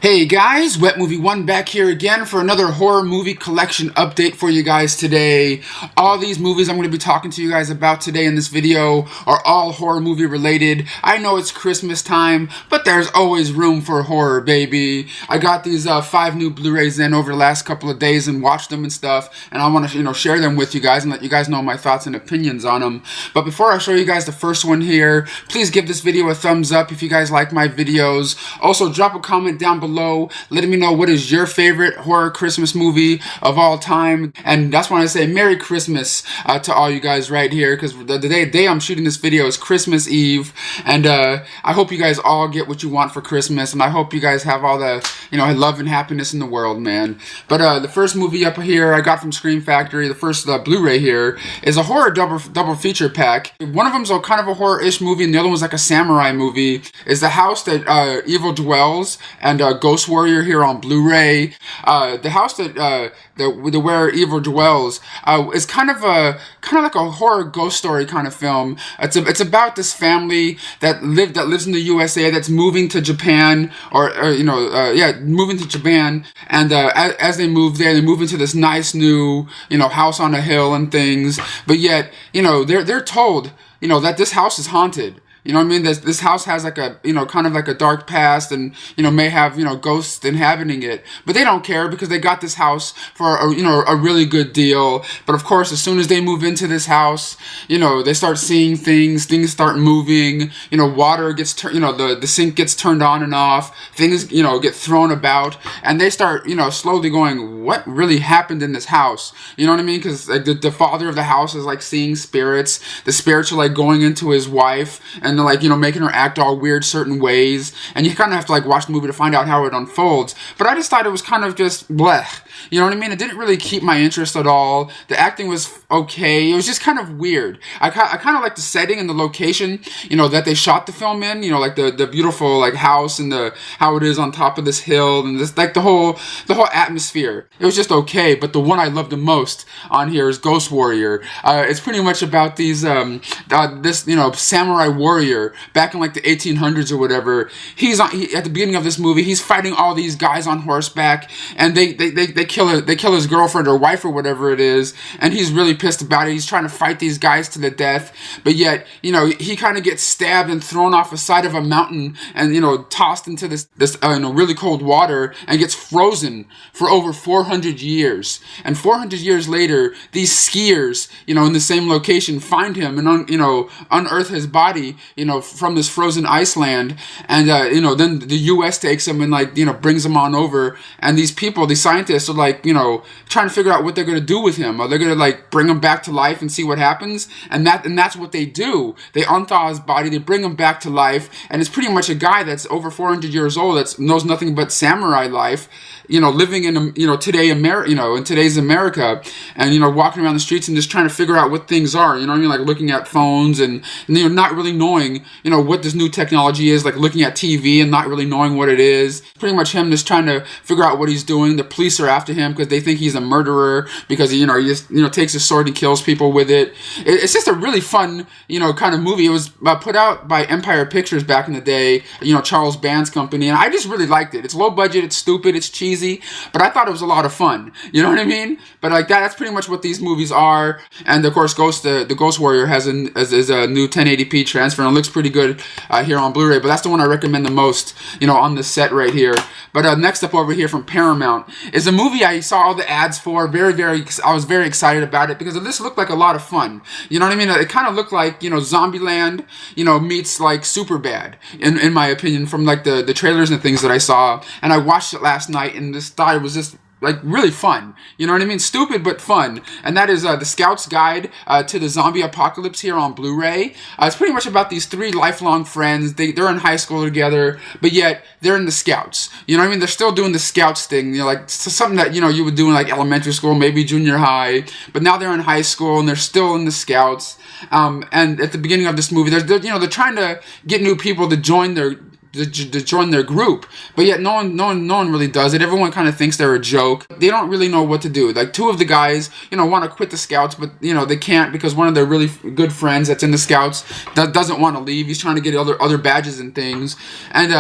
Hey guys, Wet Movie 1 back here again for another horror movie collection update for you guys today. All these movies I'm going to be talking to you guys about today in this video are all horror movie related. I know it's Christmas time, but there's always room for horror, baby. I got these 5 new Blu-rays in over the last couple of days and watched them and stuff, and I want to share them with you guys and let you guys know my thoughts and opinions on them. But before I show you guys the first one here, please give this video a thumbs up if you guys like my videos. Also, drop a comment down below letting me know what is your favorite horror Christmas movie of all time. And that's when I say Merry Christmas to all you guys right here, because the day I'm shooting this video is Christmas Eve, and I hope you guys all get what you want for Christmas, and I hope you guys have all the love and happiness in the world, man. But the first movie up here I got from Scream Factory, the first Blu-ray here, is a horror double feature pack. One of them's kind of a horror-ish movie, and the other one's like a samurai movie. Is The House That Evil Dwells and Ghost Warrior here on Blu-ray. The House That Where Evil Dwells is kind of like a horror ghost story kind of film. It's about this family that lives in the USA that's moving to Japan, moving to Japan, and as they move there, they move into this nice new house on a hill and things. But yet they're told that this house is haunted. You know what I mean? This house has like a, kind of like a dark past and, may have, ghosts inhabiting it. But they don't care because they got this house for, a really good deal. But of course, as soon as they move into this house, they start seeing things start moving, water gets the sink gets turned on and off, things, get thrown about, and they start, slowly going, what really happened in this house? You know what I mean? Because like, the father of the house is like seeing spirits. The spirits are like going into his wife and making her act all weird certain ways, and you kind of have to watch the movie to find out how it unfolds. But I just thought it was kind of just blech. You know what I mean? It didn't really keep my interest at all. The acting was okay. It was just kind of weird. I kind of like the setting and the location, that they shot the film in. Like the beautiful house and how it is on top of this hill and this the whole atmosphere. It was just okay. But the one I loved the most on here is Ghost Warrior. It's pretty much about these this samurai warrior back in the 1800s or whatever. At the beginning of this movie, he's fighting all these guys on horseback, and they kill his girlfriend or wife or whatever it is, and he's really pissed about it. He's trying to fight these guys to the death, but yet he kind of gets stabbed and thrown off the side of a mountain and tossed into this really cold water and gets frozen for over 400 years. And 400 years later, these skiers in the same location find him and unearth his body from this frozen Iceland, and then the US takes him and brings him on over, and these scientists are trying to figure out what they're going to do with him. Are they going to bring him back to life and see what happens? And that's what they do. They unthaw his body, they bring him back to life, and it's pretty much a guy that's over 400 years old that knows nothing but samurai life, living in today in today's America, and walking around the streets and just trying to figure out what things are. Looking at phones and not really knowing what this new technology is, looking at TV and not really knowing what it is. Pretty much him just trying to figure out what he's doing. The police are after him because they think he's a murderer because he just takes his sword and kills people with it. It's just a really fun kind of movie. It was put out by Empire Pictures back in the day, Charles Band's company, and I just really liked it. It's low budget, it's stupid, it's cheesy, but I thought it was a lot of fun. You know what I mean? But that's pretty much what these movies are. And of course, the Ghost Warrior is a new 1080p transfer and it looks pretty good here on Blu-ray. But that's the one I recommend the most, on this set right here. But next up over here from Paramount is a movie I saw all the ads for. I was very excited about it because this looked like a lot of fun. You know what I mean? It kind of looked like Zombieland, meets Superbad in my opinion, from the trailers and things that I saw. And I watched it last night and just thought it was just really fun. You know what I mean? Stupid but fun. And that is The Scout's Guide to the Zombie Apocalypse here on Blu-ray. It's pretty much about these 3 lifelong friends. They're in high school together, but yet they're in the Scouts. You know what I mean? They're still doing the Scouts thing. Something that you would do in elementary school, maybe junior high. But now they're in high school and they're still in the Scouts. And at the beginning of this movie, they're trying to get new people to join to join their group, but yet no one really does it. Everyone kind of thinks they're a joke. They don't really know what to do. Like, two of the guys, want to quit the Scouts, but they can't because one of their really good friends that's in the Scouts doesn't want to leave. He's trying to get other badges and things, and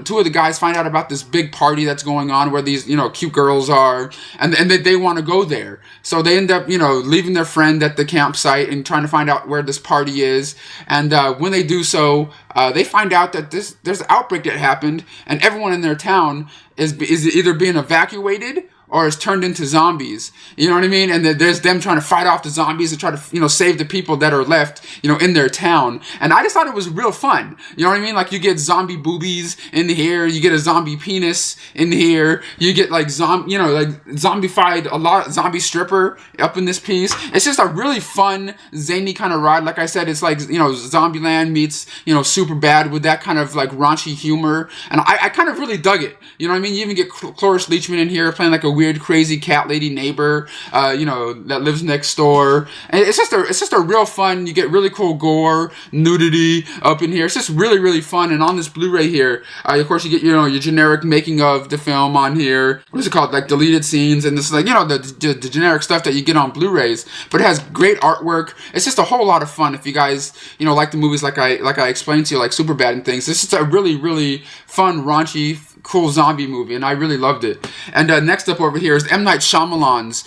two of the guys find out about this big party that's going on where these cute girls are, and they want to go there. So they end up leaving their friend at the campsite and trying to find out where this party is. And when they do so, they find out that there's an outbreak that happened, and everyone in their town is either being evacuated or is turned into zombies. You know what I mean? And there's them trying to fight off the zombies and try to, save the people that are left, in their town. And I just thought it was real fun. You know what I mean? Like, you get zombie boobies in here, you get a zombie penis in here, you get like zombified, a lot zombie stripper up in this piece. It's just a really fun, zany kind of ride. Like I said, it's like, Zombieland meets, Superbad with that kind of like raunchy humor. And I kind of really dug it. You know what I mean? You even get Cloris Leachman in here playing like a weird, crazy cat lady neighbor, that lives next door. And it's just a real fun. You get really cool gore, nudity up in here. It's just really, really fun. And on this Blu-ray here, of course, you get your generic making of the film on here. What is it called? Like deleted scenes, and this is like the generic stuff that you get on Blu-rays. But it has great artwork. It's just a whole lot of fun. If you guys like the movies like I explained to you, like Superbad and things, this is a really, really fun, raunchy, cool zombie movie, and I really loved it. And next up over here is M. Night Shyamalan's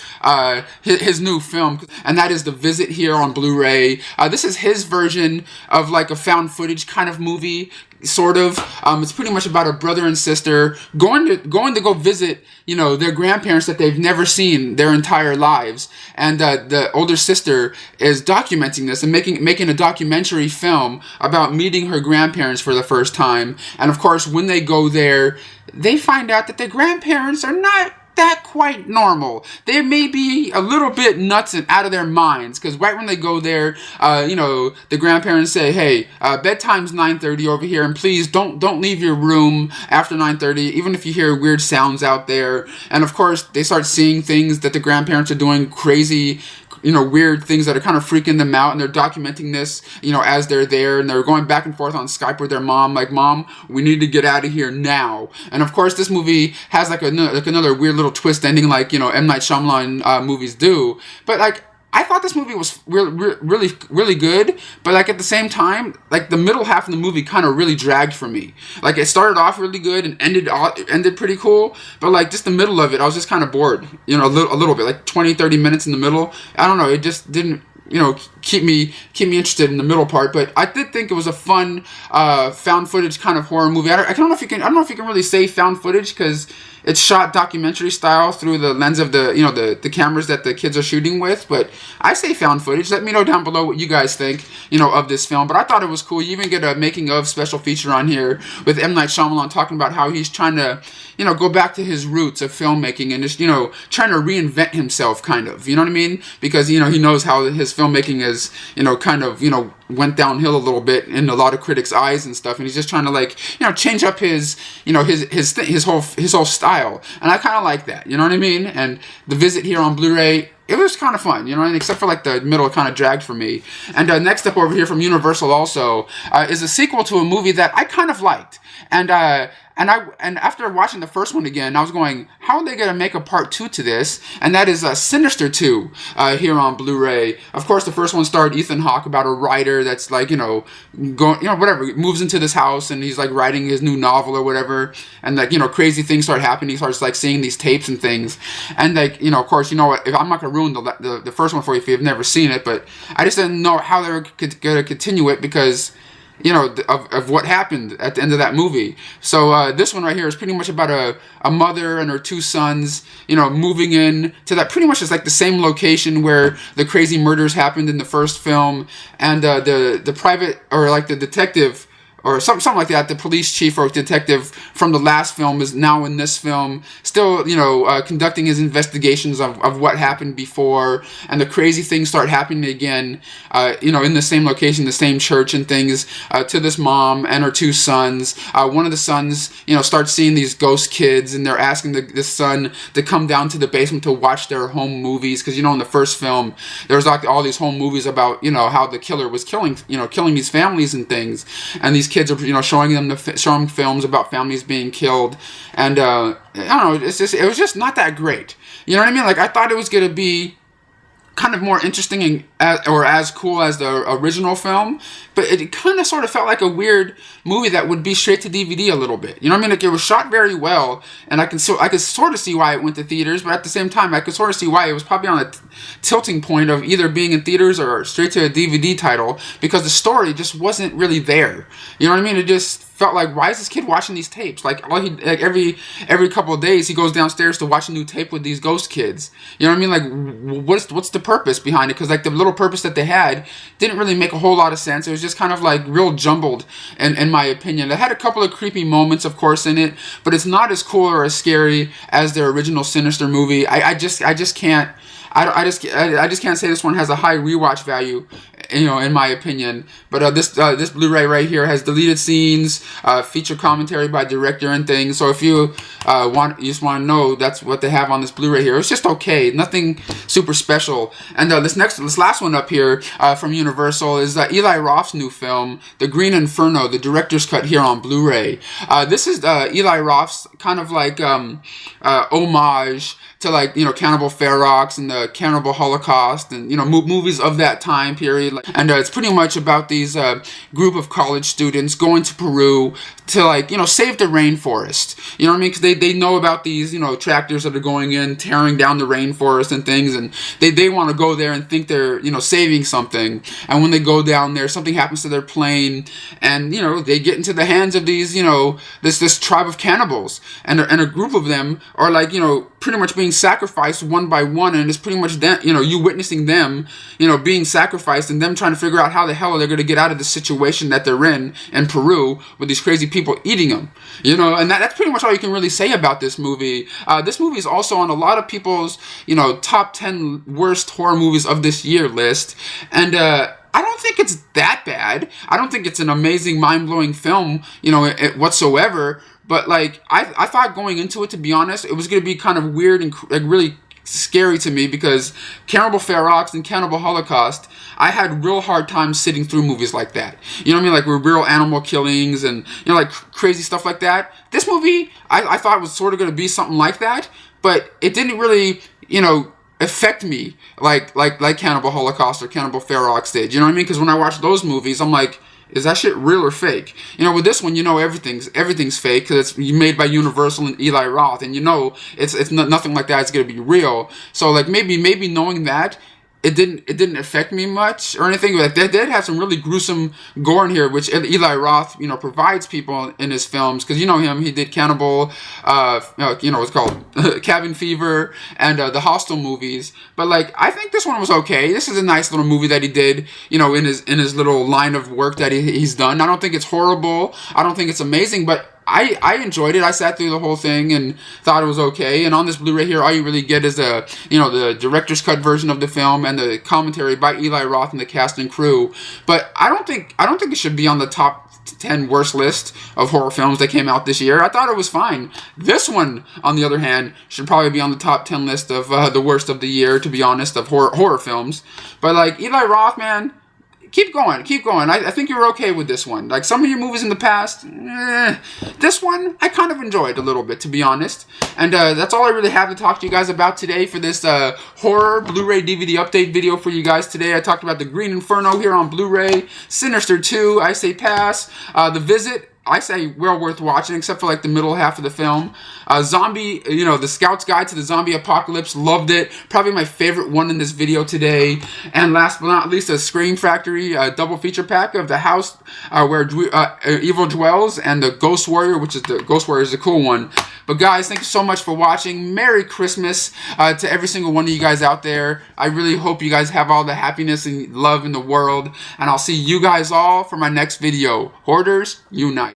his new film, and that is The Visit here on Blu-ray. This is his version of like a found footage kind of movie, sort of. It's pretty much about a brother and sister going to go visit their grandparents that they've never seen their entire lives, and the older sister is documenting this and making a documentary film about meeting her grandparents for the first time. And of course, when they go there, they find out that their grandparents are not that quite normal. They may be a little bit nuts and out of their minds, because right when they go there, the grandparents say, "Hey, bedtime's 9:30 over here, and please don't leave your room after 9:30, even if you hear weird sounds out there." And of course, they start seeing things that the grandparents are doing, crazy, weird things that are kind of freaking them out, and they're documenting this, as they're there, and they're going back and forth on Skype with their mom, like, "Mom, we need to get out of here now." And of course, this movie has like another weird little twist ending, like, M. Night Shyamalan movies do. But like, I thought this movie was really, really good, but like at the same time, like the middle half of the movie kind of really dragged for me. Like, it started off really good and ended pretty cool, but like just the middle of it, I was just kind of bored, a little bit, like 20-30 minutes in the middle. I don't know, it just didn't keep me interested in the middle part. But I did think it was a fun found footage kind of horror movie. I don't know if you can really say found footage, because it's shot documentary style through the lens of the cameras that the kids are shooting with. But I say found footage. Let me know down below what you guys think, of this film. But I thought it was cool. You even get a making of special feature on here with M. Night Shyamalan talking about how he's trying to, go back to his roots of filmmaking and just, trying to reinvent himself, kind of. You know what I mean? Because, he knows how his filmmaking is, kind of, went downhill a little bit in a lot of critics' eyes and stuff, and he's just trying to, like, change up his whole style, and I kind of like that, you know what I mean? And The Visit here on Blu-ray, it was kind of fun, and except for like the middle, it kind of dragged for me. And next up over here from Universal also is a sequel to a movie that I kind of liked, and after watching the first one again, I was going, how are they going to make a part 2 to this? And that is Sinister 2 here on Blu-ray. Of course, the first one starred Ethan Hawke, about a writer that's like, whatever, moves into this house, and he's like writing his new novel or whatever, and like, crazy things start happening. He starts like seeing these tapes and things, and like, of course, if I'm not going to ruin the first one for you if you've never seen it, but I just didn't know how they were going to continue it, because of what happened at the end of that movie. So this one right here is pretty much about a mother and her two sons, moving in to that pretty much is like the same location where the crazy murders happened in the first film, and the private, or like the detective, or something like that, the police chief or detective from the last film is now in this film, still, conducting his investigations of what happened before, and the crazy things start happening again, in the same location, the same church and things, to this mom and her two sons. One of the sons, starts seeing these ghost kids, and they're asking this son to come down to the basement to watch their home movies, because, in the first film, there was like all these home movies about, how the killer was killing these families and things, and these kids are, you know, showing them films about families being killed, and I don't know, it was just not that great. You know what I mean? Like, I thought it was gonna be kind of more interesting or as cool as the original film, but it kind of sort of felt like a weird movie that would be straight to DVD a little bit. You know what I mean? Like, it was shot very well, and I could sort of see why it went to theaters, but at the same time, I could sort of see why it was probably on a tilting point of either being in theaters or straight to a DVD title, because the story just wasn't really there. You know what I mean? It just felt like, why is this kid watching these tapes? Like, every couple of days he goes downstairs to watch a new tape with these ghost kids. You know what I mean? Like, what's the purpose behind it? Because, like, the little purpose that they had didn't really make a whole lot of sense. It was just kind of like real jumbled, in my opinion. It had a couple of creepy moments, of course, in it, but it's not as cool or as scary as their original Sinister movie. I just can't. I just can't say this one has a high rewatch value, you know, in my opinion. But this Blu-ray right here has deleted scenes, feature commentary by director and things. So if you just want to know, that's what they have on this Blu-ray here. It's just okay, nothing super special. And this last one up here from Universal is Eli Roth's new film, The Green Inferno, the director's cut here on Blu-ray. This is Eli Roth's kind of like homage to, like, you know, Cannibal Ferox and the Cannibal Holocaust, and, you know, movies of that time period. And it's pretty much about these group of college students going to Peru to, like, you know, save the rainforest. You know what I mean? Because they know about these, you know, tractors that are going in, tearing down the rainforest and things, and they want to go there and think they're, you know, saving something. And when they go down there, something happens to their plane, and, you know, they get into the hands of these, you know, this tribe of cannibals, and a group of them are, like, you know, pretty much being sacrificed one by one, and it's pretty much them, you know, you witnessing them, you know, being sacrificed, and them trying to figure out how the hell they're going to get out of the situation that they're in Peru with these crazy people eating them, you know. And that's pretty much all you can really say about this movie. This movie is also on a lot of people's, you know, top 10 worst horror movies of this year list, and I don't think it's that bad. I don't think it's an amazing, mind-blowing film, you know, whatsoever. But, like, I thought going into it, to be honest, it was going to be kind of weird and, like, really scary to me, because Cannibal Ferox and Cannibal Holocaust, I had real hard time sitting through movies like that. You know what I mean? Like, with real animal killings and, you know, like, crazy stuff like that. This movie, I thought was sort of going to be something like that, but it didn't really, you know, affect me like Cannibal Holocaust or Cannibal Ferox did. You know what I mean? Because when I watch those movies, I'm like, is that shit real or fake? You know, with this one, you know everything's fake, because it's made by Universal and Eli Roth, and you know it's nothing like that is gonna be real. So, like, maybe knowing that, it didn't affect me much or anything. But they did have some really gruesome gore in here, which Eli Roth, you know, provides people in his films, because you know him. He did Cannibal, you know, it's called Cabin Fever, and the Hostel movies. But, like, I think this one was okay. This is a nice little movie that he did, you know, in his little line of work that he's done. I don't think it's horrible. I don't think it's amazing, but I enjoyed it. I sat through the whole thing and thought it was okay. And on this Blu-ray here, all you really get is the director's cut version of the film and the commentary by Eli Roth and the cast and crew. But I don't think it should be on the top 10 worst list of horror films that came out this year. I thought it was fine. This one, on the other hand, should probably be on the top 10 list of the worst of the year, to be honest, of horror films. But, like, Eli Roth, man, keep going. I think you're okay with this one. Like, some of your movies in the past, this one, I kind of enjoyed a little bit, to be honest. And that's all I really have to talk to you guys about today for this horror Blu-ray DVD update video for you guys today. I talked about The Green Inferno here on Blu-ray, Sinister 2, I say pass, The Visit, I say well worth watching, except for, like, the middle half of the film. Zombie, you know, The Scout's Guide to the Zombie Apocalypse, loved it. Probably my favorite one in this video today. And last but not least, a Scream Factory double feature pack of The House Where Evil Dwells and The Ghost Warrior, which is the Ghost Warrior is a cool one. But guys, thank you so much for watching. Merry Christmas to every single one of you guys out there. I really hope you guys have all the happiness and love in the world. And I'll see you guys all for my next video. Hoarders, unite.